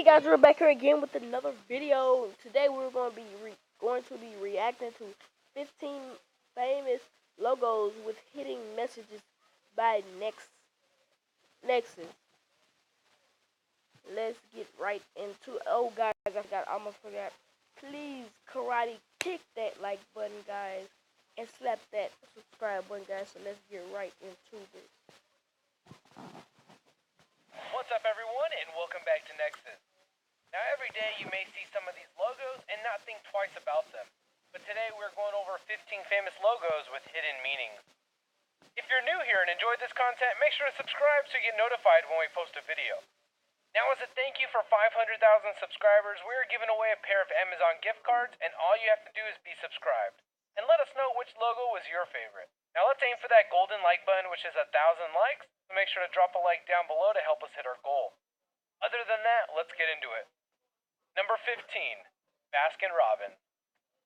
Hey guys, we're back here again with another video. Today we're going to be reacting to 15 famous logos with hidden messages by Nexus. Let's get right into it. Oh guys, I almost forgot. Please karate kick that like button, guys, and slap that subscribe button, guys. So let's get right into this. What's up, everyone, and welcome back to Nexus. Now, every day you may see some of these logos and not think twice about them. But today we're going over 15 famous logos with hidden meanings. If you're new here and enjoyed this content, make sure to subscribe so you get notified when we post a video. Now, as a thank you for 500,000 subscribers, we are giving away a pair of Amazon gift cards, and all you have to do is be subscribed. And let us know which logo was your favorite. Now, let's aim for that golden like button, which is 1,000 likes, so make sure to drop a like down below to help us hit our goal. Other than that, let's get into it. Number 15, Baskin Robbins.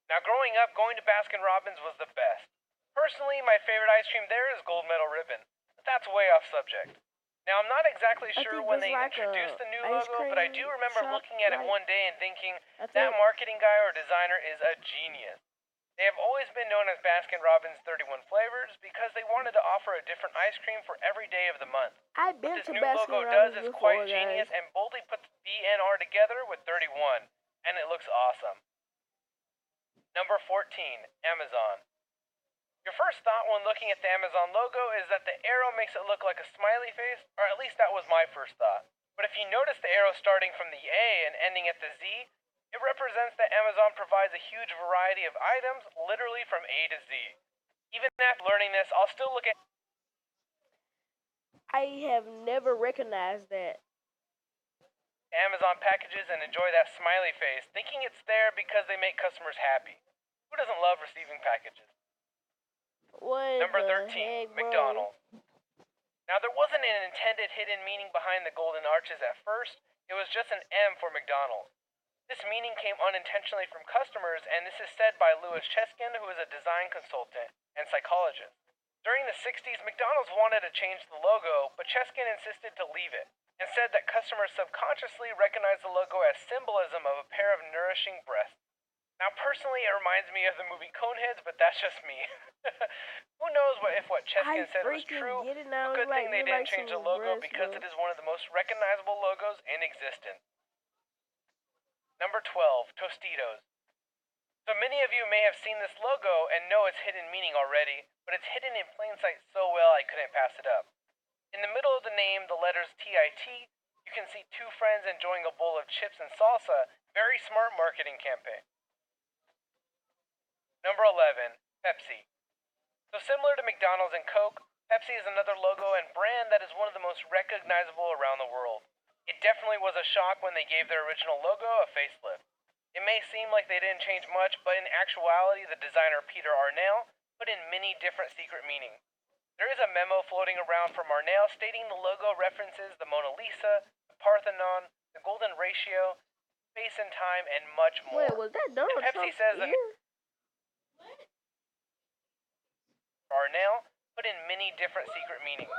Now, growing up, going to Baskin Robbins was the best. Personally, my favorite ice cream there is Gold Medal Ribbon, but that's way off subject. Now, I'm not exactly sure when they introduced the new logo, but I do remember looking at it one day and thinking, that marketing guy or designer is a genius. They have always been known as Baskin Robbins 31 flavors because they wanted to offer a different ice cream for every day of the month. I've been What to this new Baskin logo Robbins does is before, quite genius and boldly puts BNR together with 31, and it looks awesome. Number 14, Amazon. Your first thought when looking at the Amazon logo is that the arrow makes it look like a smiley face, or at least that was my first thought. But if you notice the arrow starting from the A and ending at the Z, it represents that Amazon provides a huge variety of items, literally from A to Z. Even after learning this, I'll still look at I have never recognized that. Amazon packages and enjoy that smiley face, thinking it's there because they make customers happy. Who doesn't love receiving packages? Number 13, McDonald's. Now, there wasn't an intended hidden meaning behind the golden arches at first. It was just an M for McDonald's. This meaning came unintentionally from customers, and this is said by Louis Cheskin, who is a design consultant and psychologist. During the 60s, McDonald's wanted to change the logo, but Cheskin insisted to leave it, and said that customers subconsciously recognized the logo as symbolism of a pair of nourishing breasts. Now, personally, it reminds me of the movie Coneheads, but that's just me. Who knows if what Cheskin said was true? A good thing they didn't change the logo because it is one of the most recognizable logos in existence. Number 12, Tostitos. So many of you may have seen this logo and know its hidden meaning already, but it's hidden in plain sight so well I couldn't pass it up. In the middle of the name, the letters TIT, you can see two friends enjoying a bowl of chips and salsa. Very smart marketing campaign. Number 11, Pepsi. So similar to McDonald's and Coke, Pepsi is another logo and brand that is one of the most recognizable around the world. It definitely was a shock when they gave their original logo a facelift. It may seem like they didn't change much, but in actuality, the designer Peter Arnell put in many different secret meanings. There is a memo floating around from Arnell stating the logo references the Mona Lisa, the Parthenon, the Golden Ratio, space and time, and much more. Wait, was that Donald Pepsi Trump's says ear? Arnell put in many different secret meanings.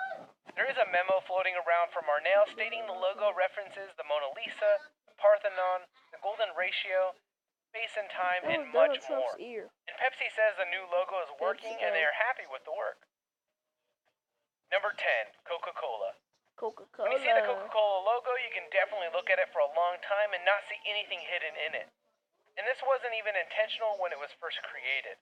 There is a memo floating around from Arnell stating the logo references the Mona Lisa, the Parthenon, the Golden Ratio, space and time, and much more. And Pepsi says the new logo is working and they are happy with the work. Number 10, Coca-Cola. When you see the Coca-Cola logo, you can definitely look at it for a long time and not see anything hidden in it. And this wasn't even intentional when it was first created.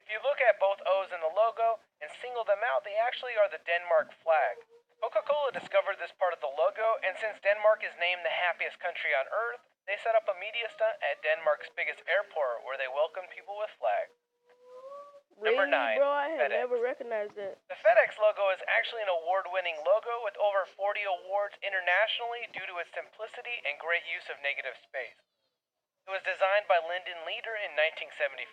If you look at both O's in the logo and single them out, they actually are the Denmark flag. Coca-Cola discovered this part of the logo, and since Denmark is named the happiest country on earth, they set up a media stunt at Denmark's biggest airport where they welcome people with flags. Really, Number 9, bro? I have FedEx. never recognized that. The FedEx logo is actually an award-winning logo with over 40 awards internationally due to its simplicity and great use of negative space. It was designed by Lyndon Leader in 1974.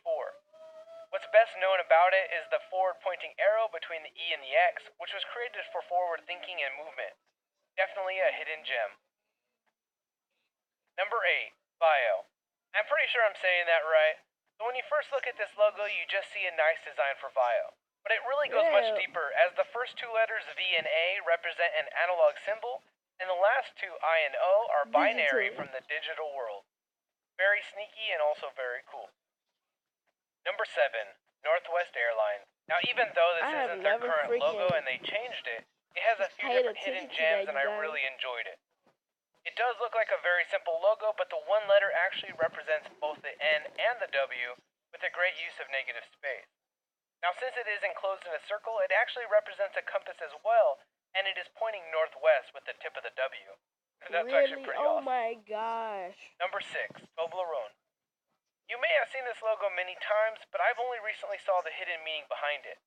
What's best known about it is the forward-pointing arrow between the E and the X, which was created for forward thinking and movement. Definitely a hidden gem. Number 8, Bio. I'm pretty sure I'm saying that right. So when you first look at this logo, you just see a nice design for Bio. But it really goes much deeper, as the first two letters V and A represent an analog symbol, And the last two, I and O, are binary from the digital world. Very sneaky and also very cool. Number 7, Northwest Airlines. Now, even though this isn't their current logo and they changed it, it has a few different hidden gems and I really enjoyed it. It does look like a very simple logo, but the one letter actually represents both the N and the W with a great use of negative space. Now, since it is enclosed in a circle, it actually represents a compass as well, and it is pointing northwest with the tip of the W. That's actually pretty awesome. Oh my gosh. Number 6, Toblerone. You may have seen this logo many times, but I've only recently saw the hidden meaning behind it.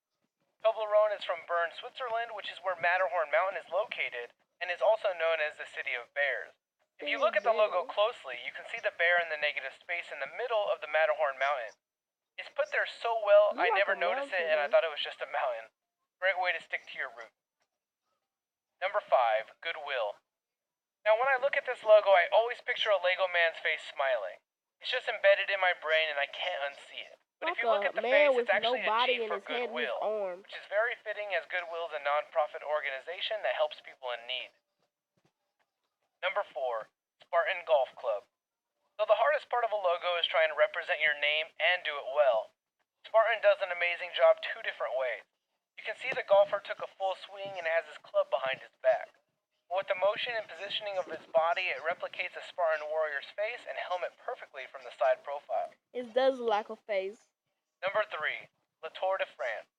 Toblerone is from Bern, Switzerland, which is where Matterhorn Mountain is located, and is also known as the City of Bears. If you look at the logo closely, you can see the bear in the negative space in the middle of the Matterhorn Mountain. It's put there so well, I never noticed it, and I thought it was just a mountain. Great way to stick to your roots. Number 5, Goodwill. Now, when I look at this logo, I always picture a Lego man's face smiling. It's just embedded in my brain, and I can't unsee it. But if you look at the face, it's actually a G for Goodwill, which is very fitting as Goodwill is a non-profit organization that helps people in need. Number 4, Spartan Golf Club. So the hardest part of a logo is trying to represent your name and do it well. Spartan does an amazing job 2 different ways. You can see the golfer took a full swing and has his club behind his back. With the motion and positioning of his body, it replicates a Spartan warrior's face and helmet perfectly from the side profile. It does look like a face. Number 3, Le Tour de France.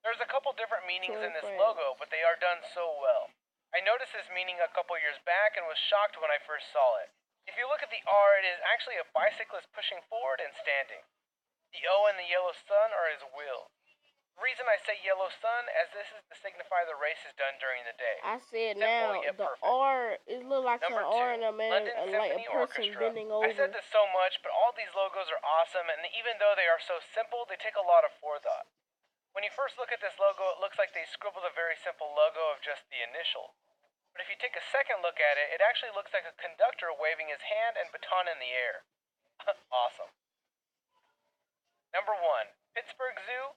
There's a couple different meanings in this logo, but they are done so well. I noticed this meaning a couple years back and was shocked when I first saw it. If you look at the R, it is actually a bicyclist pushing forward and standing. The O and the yellow sun are his wheels. The reason I say yellow sun, as this is to signify the race is done during the day. I see it now. The R, it looks like an R and a man, like a person bending over. I said this so much, but all these logos are awesome, and even though they are so simple, they take a lot of forethought. When you first look at this logo, it looks like they scribbled a very simple logo of just the initial. But if you take a second look at it, it actually looks like a conductor waving his hand and baton in the air. Awesome. Number 1, Pittsburgh Zoo.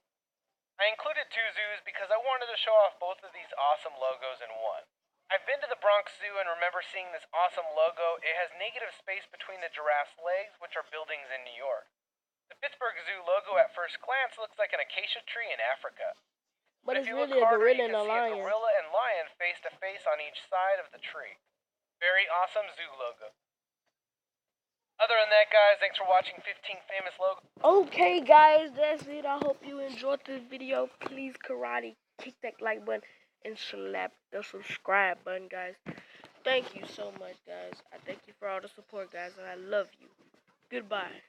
I included 2 zoos because I wanted to show off both of these awesome logos in one. I've been to the Bronx Zoo and remember seeing this awesome logo. It has negative space between the giraffe's legs, which are buildings in New York. The Pittsburgh Zoo logo at first glance looks like an acacia tree in Africa. But if it's you look really a harder, gorilla you can see a gorilla and lion face to face on each side of the tree. Very awesome zoo logo. Other than that, guys, thanks for watching 15 famous logos. Okay, guys, that's it. I hope you enjoyed this video. Please, karate, kick that like button and slap the subscribe button, guys. Thank you so much, guys. I thank you for all the support, guys, and I love you. Goodbye.